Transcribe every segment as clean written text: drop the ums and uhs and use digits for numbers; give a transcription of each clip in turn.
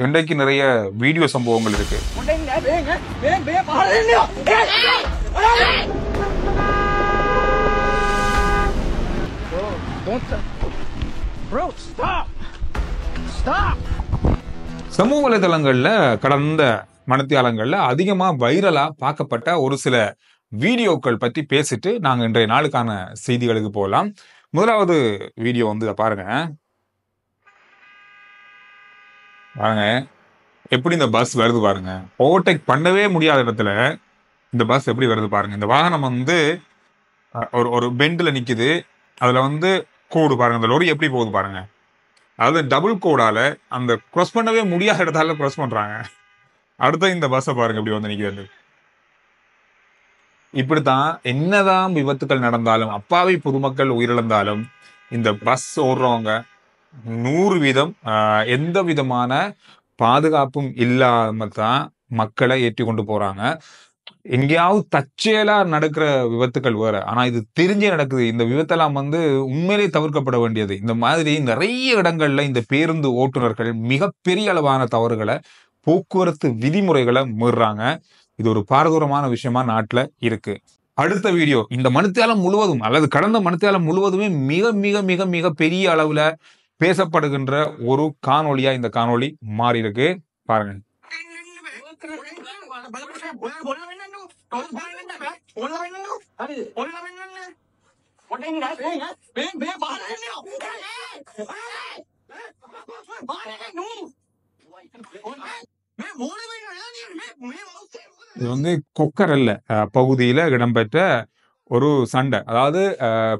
இன்றைக்கு நிறைய வீடியோ சம்பவங்கள் இருக்கு. சமூக வலைதளங்கள்ல கடந்த மணித்தியாலங்கள்ல அதிகமா வைரலா பார்க்கப்பட்ட ஒரு சில வீடியோக்கள் பற்றி பேசிட்டு நாங்க இன்றைய நாளுக்கான செய்திகளுக்கு போகலாம். முதலாவது வீடியோ வந்து பாருங்க. பாருங்க எப்படி இந்த பஸ் வருது பாருங்க. ஓவர்டேக் பண்ணவே முடியாத இடத்துல இந்த பஸ் எப்படி வருது பாருங்க. இந்த வாகனம் வந்து ஒரு ஒரு பெண்டில் நிக்குது. அதுல வந்து கோடு பாருங்க. அந்த லொரி எப்படி போகுது பாருங்க. அதாவது டபுள் கோடால அந்த கிராஸ் பண்ணவே முடியாத இடத்தால கிராஸ் பண்றாங்க. அடுத்த இந்த பஸ்ஸை பாருங்க எப்படி வந்து நிக்கிறது. இப்படித்தான் என்னதான் விபத்துக்கள் நடந்தாலும், அப்பாவி பொதுமக்கள் உயிரிழந்தாலும், இந்த பஸ் ஓடுறவங்க 100% எந்த விதமான பாதுகாப்பும் இல்லாம தான் மக்களை ஏற்றி கொண்டு போறாங்க. எங்கேயாவது தற்செயலா நடக்கிற விபத்துக்கள் வேற. ஆனா இது தெரிஞ்சே நடக்குது. இந்த விபத்தெல்லாம் வந்து உண்மையிலே தவிர்க்கப்பட வேண்டியது. இந்த மாதிரி நிறைய இடங்கள்ல இந்த பேருந்து ஓட்டுநர்கள் மிகப்பெரிய அளவான தவறுகளை, போக்குவரத்து விதிமுறைகளை மீறுறாங்க. இது ஒரு பாரதூரமான விஷயமா நாட்டுல இருக்கு. அடுத்த வீடியோ இந்த மணித்தியாலம் முழுவதும் அல்லது கடந்த மணித்தியாலம் முழுவதுமே மிக மிக மிக மிக பெரிய அளவுல பேசப்படுகின்ற ஒரு காணொளியா இந்த காணொளி மாறி இருக்கு. பாருங்க. இது வந்து கொக்கரல்ல பகுதியில இடம்பெற்ற ஒரு சண்டை. அதாவது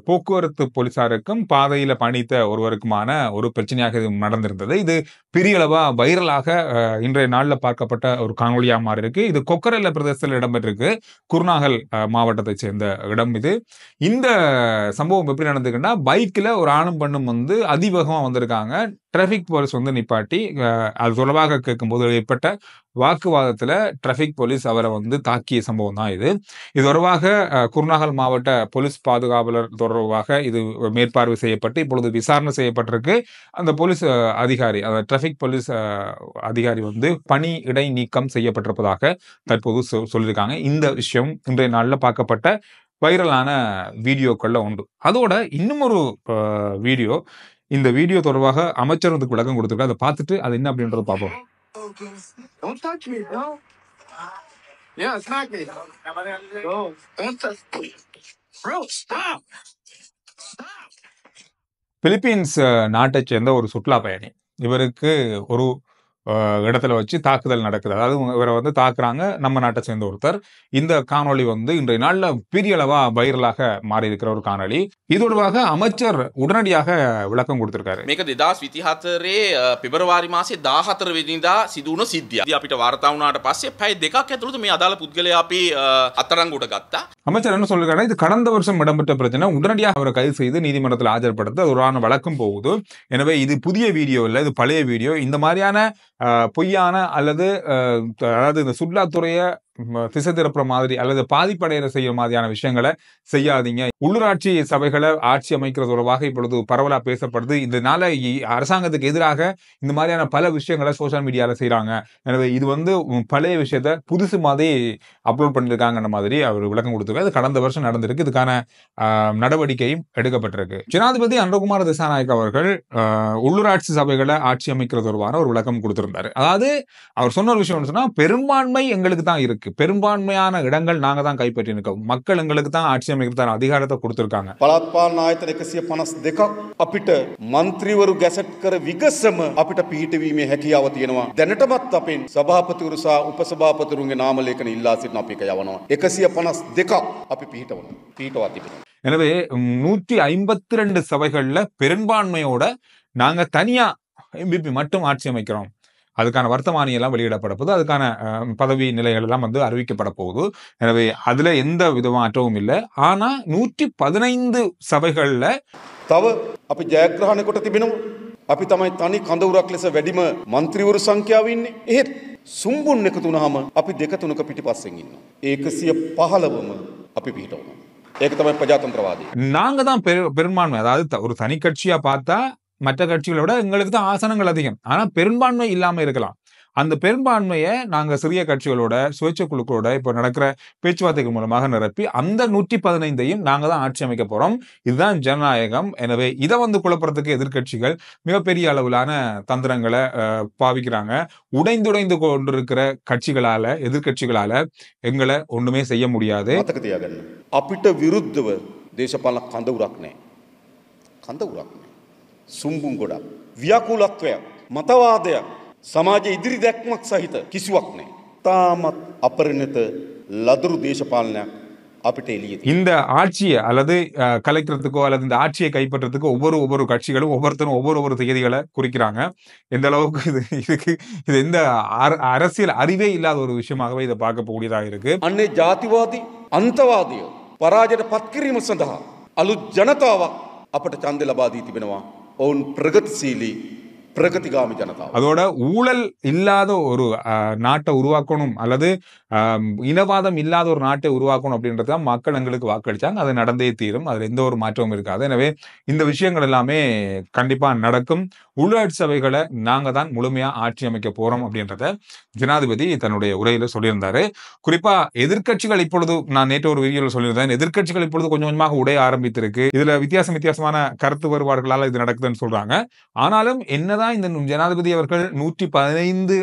போக்குவரத்து போலீசாருக்கும் பாதையில பயணித்த ஒருவருக்குமான ஒரு பிரச்சனையாக இது நடந்திருந்தது. இது பெரிய அளவா வைரலாக இன்றைய நாள்ல பார்க்கப்பட்ட ஒரு காணொலியா மாறி இருக்கு. இது கொக்கரல்ல பிரதேசத்தில் இடம்பெற்றிருக்கு. குருநாகல் மாவட்டத்தை சேர்ந்த இடம் இது. இந்த சம்பவம் எப்படி நடந்திருக்குன்னா, பைக்ல ஒரு ஆணும் பெண்ணும் வந்து அதிவேகமா வந்திருக்காங்க. டிராபிக் போலீஸ் வந்து நிப்பாட்டி அது தொடர்பாக கேட்கும்போது ஏற்பட்ட வாக்குவாதத்துல டிராபிக் போலீஸ் அவரை வந்து தாக்கிய சம்பவம் தான் இது. இது தொடர்பாக குருநாகல் மாவட்ட போலீஸ் பாதுகாவலர் தொடர்பாக இது மேற்பார்வை செய்யப்பட்டு இப்பொழுது விசாரணை செய்யப்பட்டிருக்கு. அந்த போலீஸ் அதிகாரி, அந்த டிராபிக் போலீஸ் அதிகாரி வந்து பணி இடை நீக்கம் செய்யப்பட்டிருப்பதாக தற்போது சொல்லியிருக்காங்க. இந்த விஷயம் இன்றைய நாள்ல பார்க்கப்பட்ட வைரலான வீடியோக்கள்ல உண்டு. அதோட இன்னும் ஒரு வீடியோ, இந்த வீடியோ தொடர்பாக அமைச்சர் வந்து விளக்கம் கொடுத்திருக்காரு. அதை பார்த்துட்டு அது என்ன அப்படின்றத பார்ப்போம். Don't touch me, bro. Yeah, smack me. Bro, don't touch me. Bro, stop. Stop. Philippines நாட்டை சேர்ந்த ஒரு சுற்றுலா பயணி. இவருக்கு ஒரு இடத்துல வச்சு தாக்குதல் நடக்குது. அதாவது இவரை வந்து தாக்குறாங்க நம்ம நாட்டை சேர்ந்த ஒருத்தர். இந்த காணொளி வந்து இன்றைய நாள்ல பெரிய அளவா வைரலாக மாறி இருக்கிற ஒரு காணொளி. இதோடுவாக அமைச்சர் உடனடியாக விளக்கம் கொடுத்திருக்காரு. මේක 2024 පෙබරවාරි මාසේ 14 වෙනිදා සිදු වුණු සිද්ධියක්. අපිට වාර්තා වුණාට පස්සේ පැය දෙකක් ඇතුළත මේ අදාළ පුද්ගලයා අපි අත්අඩංගුවට ගත්තා. அமைச்சர் என்ன சொல்லிருக்காரு, இது கடந்த வருஷம் இடம்பெற்ற பிரச்சனை. உடனடியாக அவரை கைது செய்து நீதிமன்றத்தில் ஆஜர்படுத்த ஒரு வழக்கம் போகுது. எனவே இது புதிய வீடியோ இல்ல, இது பழைய வீடியோ. இந்த மாதிரியான பொய்யான அல்லது அதாவது இந்த சுற்றுலாத்துறையை திசை திருப்புற மாதிரி அல்லது பாதிப்படையில செய்யற மாதிரியான விஷயங்களை செய்யாதீங்க. உள்ளூராட்சி சபைகளை ஆட்சி அமைக்கிறது தொடர்பாக இப்பொழுது பரவலா பேசப்படுது. இதனால அரசாங்கத்துக்கு எதிராக இந்த மாதிரியான பல விஷயங்களை சோசியல் மீடியால செய்யறாங்க. எனவே இது வந்து பழைய விஷயத்த புதுசு மாதிரி அப்லோட் பண்ணிருக்காங்கன்ற மாதிரி அவர் விளக்கம் கொடுத்திருக்காரு. இது கடந்த வருஷம் நடந்திருக்கு. இதுக்கான நடவடிக்கையும் எடுக்கப்பட்டிருக்கு. ஜனாதிபதி அனுரகுமார திசாநாயக்க அவர்கள் உள்ளூராட்சி சபைகளை ஆட்சி அமைக்கிறது தொடர்பான ஒரு விளக்கம் கொடுத்திருந்தாரு. அதாவது அவர் சொன்ன ஒரு விஷயம் சொன்னா, பெரும்பான்மை எங்களுக்கு தான் இருக்கு, பெரும்பான்மையான இடங்கள் நாங்க தான் கைப்பற்றி இருக்கோம், மக்கள் எங்களுக்கு தான் ஆட்சி அமைக்கிறதான அதிகாரத்தை கொடுத்திருக்காங்க. පළාත් පාලන ආයතන 152ක් අපිට මන්ත්‍රීවරු ගැසට් කර විගසම අපිට පිහිටවීමේ හැකියාව තියෙනවා. දැනටමත් අපෙන් සභාපතිවරු සහ උපසභාපතිවරුන්ගේ නාම ලේඛන ඉල්ලා සිටින අපි එක යවනවා. 152ක් අපි පිහිටවා තිබෙනවා. எனவே 152 சபைகள்ல பெரும்பான்மையோட நாங்க தனியா எம்பிபி மட்டும் ஆட்சி அமைக்கிறோம். அதுக்கான வர்த்தமானி எல்லாம் வெளியிடப்பட போகுது. அதுக்கான பதவி நிலைகள் எல்லாம் வந்து அறிவிக்கப்பட போகுது. எனவே அதுல எந்த விதமாற்றவும் இல்லை. ஆனா 115 சபைகள்ல තව අපි ජයග්‍රහණය කොට තිබෙනවා. අපි තමයි තනි කඳවුරක් ලෙස වැඩිම මන්ත්‍රීවරු සංඛ්‍යාව ඉන්නේ. එහෙත් සුම්බුන් එකතු වුණාම අපි දෙක තුනක පිටිපස්සෙන් ඉන්නවා. 115ම අපි පිහිටවනවා. ඒක තමයි ප්‍රජාතන්ත්‍රවාදී. நாங்க தான் பெரும்பான்மை. அதாவது ஒரு தனி கட்சியா பார்த்தா மற்ற கட்சிகளை விட எங்களுக்கு தான் ஆசனங்கள் அதிகம். ஆனா பெரும்பான்மை இல்லாம இருக்கலாம். அந்த பெரும்பான்மையை நாங்க சிறிய கட்சிகளோட சுயேட்சை குழுக்களோட இப்போ நடக்கிற பேச்சுவார்த்தைகள் மூலமாக நிரப்பி அந்த 115ஐயும் நாங்க தான் ஆட்சி அமைக்க போறோம். இதுதான் ஜனநாயகம். எனவே இதை குழப்பறதுக்கு எதிர்க்கட்சிகள் மிகப்பெரிய அளவிலான தந்திரங்களை பாவிக்கிறாங்க. உடைந்துடைந்து கொண்டிருக்கிற கட்சிகளால, எதிர்க்கட்சிகளால எங்களை ஒண்ணுமே செய்ய முடியாது. මතක තියාගන්න. අපිට විරුද්ධව දේශපාලන කඳවුරක් නැහැ. කඳවුරක් නැහැ. සුම්බුන් ගොඩක්. ව්‍යාකූලත්වයක්, මතවාදයක්, සමාජ ඉදිරි දැක්මක් සහිත කිසිවක් නැහැ. තාමත් අපරිණත ලදරු දේශපාලනයක් අපිට එළියේ තියෙනවා. இந்த ஆட்சியை அல்லது கலைக்கிறதுக்கோ அல்லது இந்த ஆட்சியை கைப்பற்றதுக்கு ஒவ்வொரு கட்சிகளும் ஒவ்வொருத்தரும் ஒவ்வொரு தேதிகளை குறிக்கிறாங்க. எந்த அளவுக்கு இது எந்த அரசியல் அறிவே இல்லாத ஒரு விஷயமாகவே இதை பார்க்கக்கூடியதாக இருக்கு. අන්නේ ජාතිවාදී අන්තවාදය පරාජයට පත් කිරීම සඳහා අලුත් ජනතාවක් අපට ඡන්දය ලබා දී තිබෙනවා. ඔවුන් ප්‍රගතිශීලී பிரகதிகாமி ஜனதா. அதோட ஊழல் இல்லாத ஒரு நாட்டை உருவாக்கணும் அல்லது இனவாதம் இல்லாத ஒரு நாட்டை உருவாக்கணும் அப்படின்றத மக்கள் எங்களுக்கு வாக்களிச்சாங்க. அது நடந்தே தீரும். அதுல எந்த ஒரு மாற்றமும் இருக்காது. எனவே இந்த விஷயங்கள் எல்லாமே கண்டிப்பா நடக்கும். உள்ளாட்சி சபைகளை நாங்க தான் முழுமையா ஆட்சி அமைக்க போறோம் அப்படின்றத ஜனாதிபதி தன்னுடைய உரையில சொல்லியிருந்தாரு. குறிப்பா எதிர்க்கட்சிகள் இப்பொழுது, நான் நேற்று ஒரு வீடியோவில் சொல்லியிருந்தேன், எதிர்க்கட்சிகள் இப்பொழுது கொஞ்சம் கொஞ்சமாக உடைய ஆரம்பித்திருக்கு. இதுல வித்தியாசமான கருத்து வேறுபாடுகளால இது நடக்குதுன்னு சொல்றாங்க. ஆனாலும் என்னதான் இந்த ஜனாதிபதி அவர்கள் 115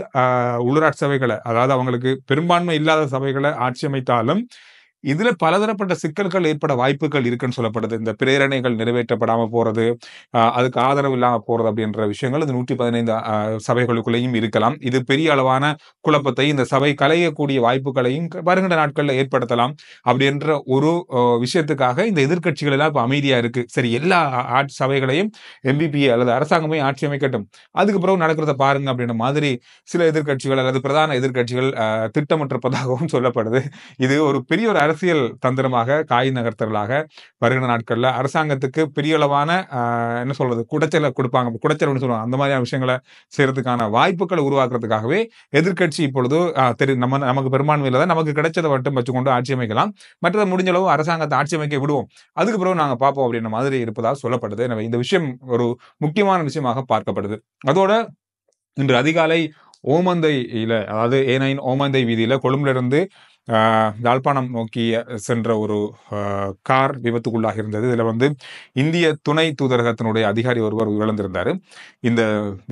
உள்ளூராட்சி சபைகளை, அதாவது அவங்களுக்கு பெரும்பான்மை இல்லாத சபைகளை ஆட்சி அமைத்தாலும் இதுல பலதரப்பட்ட சிக்கல்கள் ஏற்பட வாய்ப்புகள் இருக்குன்னு சொல்லப்படுது. இந்த பிரேரணைகள் நிறைவேற்றப்படாம போறது, அதுக்கு ஆதரவு இல்லாம போறது அப்படின்ற விஷயங்கள் இந்த 115 சபைகளுக்குள்ளேயும் இருக்கலாம். இது பெரிய அளவான குழப்பத்தை, இந்த சபை கலையக்கூடிய வாய்ப்புகளையும் வருகின்ற நாட்கள்ல ஏற்படுத்தலாம். அப்படின்ற ஒரு விஷயத்துக்காக இந்த எதிர்க்கட்சிகள் எல்லாம் இப்ப அமைதியா இருக்கு. சரி, எல்லா சபைகளையும் எம்பிபி அல்லது அரசாங்கமே ஆட்சி அமைக்கட்டும், அதுக்கு பிறகு நடக்கிறத பாருங்க அப்படின்ற மாதிரி சில எதிர்க்கட்சிகள் அல்லது பிரதான எதிர்க்கட்சிகள் திட்டமிட்டிருப்பதாகவும் சொல்லப்படுது. இது ஒரு பெரிய ஒரு அரசியல் தந்திரமாக, காய் நகர்த்தலாக வருகிற நாட்கள்ல அரசாங்கத்துக்கு பெரிய அளவான என்ன சொல்றது, குடைச்சலை கொடுப்பாங்க. குடைச்சல் சொல்லுவாங்க. அந்த மாதிரியான விஷயங்களை செய்யறதுக்கான வாய்ப்புகளை உருவாக்குறதுக்காகவே எதிர்க்கட்சி இப்பொழுது நமக்கு பெரும்பான்மையில தான், நமக்கு கிடைச்சதை மட்டும் வச்சுக்கொண்டு ஆட்சி அமைக்கலாம், மற்றதை முடிஞ்ச அளவு அரசாங்கத்தை ஆட்சி அமைக்க விடுவோம், அதுக்கு பிறகு நாங்க பார்ப்போம் அப்படின்ற மாதிரி இருப்பதாக சொல்லப்படுது. எனவே இந்த விஷயம் ஒரு முக்கியமான விஷயமாக பார்க்கப்படுது. அதோட இன்று அதிகாலை ஓமந்தையில, அதாவது A9 ஓமந்தை வீதியில கொழும்புல இருந்து யாழ்ப்பாணம் நோக்கி சென்ற ஒரு கார் விபத்துக்குள்ளாக இருந்தது. இதுல இந்திய துணை தூதரகத்தினுடைய அதிகாரி ஒருவர் இழந்திருந்தாரு. இந்த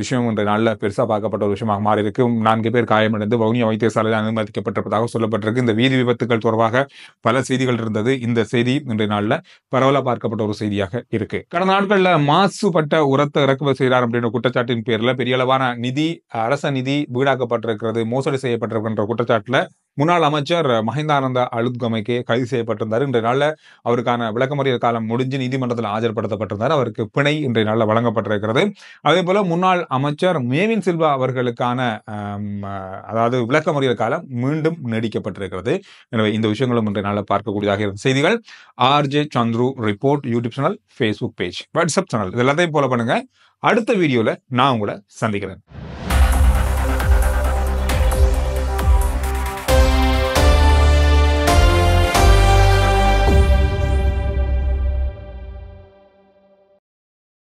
விஷயம் இன்றைய நாளில் பெருசா பார்க்கப்பட்ட ஒரு விஷயமாக மாறி இருக்கு. 4 பேர் காயமடைந்து வவுனியா வைத்தியசாலையில் அனுமதிக்கப்பட்டிருப்பதாக சொல்லப்பட்டிருக்கு. இந்த வீதி விபத்துக்கள் தொடர்பாக பல செய்திகள் இருந்தது. இந்த செய்தி இன்றைய நாளில் பரவலா பார்க்கப்பட்ட ஒரு செய்தியாக இருக்கு. கடந்த நாட்கள்ல மாசுபட்ட உரத்தை இறக்குமதி செய்கிறார் அப்படின்ற குற்றச்சாட்டின் பேர்ல பெரிய அளவான நிதி, அரச நிதி வீடாக்கப்பட்டிருக்கிறது, மோசடி செய்யப்பட்டிருக்கின்ற குற்றச்சாட்டுல முன்னாள் அமைச்சர் மஹிந்தானந்த அலுத்கமைக்கு கைது செய்யப்பட்டிருந்தார். இன்றைய நாளில் அவருக்கான விளக்கமறியல் காலம் முடிஞ்சு நீதிமன்றத்தில் ஆஜர்படுத்தப்பட்டிருந்தார். அவருக்கு பிணை இன்றைய நாளில் வழங்கப்பட்டிருக்கிறது. அதே போல முன்னாள் அமைச்சர் மேவின் சில்வா அவர்களுக்கான அதாவது விளக்கமறியல் காலம் மீண்டும் நீடிக்கப்பட்டிருக்கிறது. எனவே இந்த விஷயங்களும் இன்றைய நாளில் பார்க்கக்கூடியதாக இருந்த செய்திகள். RJ Chandru report YouTube channel, Facebook page, WhatsApp channel, இது எல்லாத்தையும் போல பண்ணுங்க. அடுத்த வீடியோல நான் உங்களை சந்திக்கிறேன்.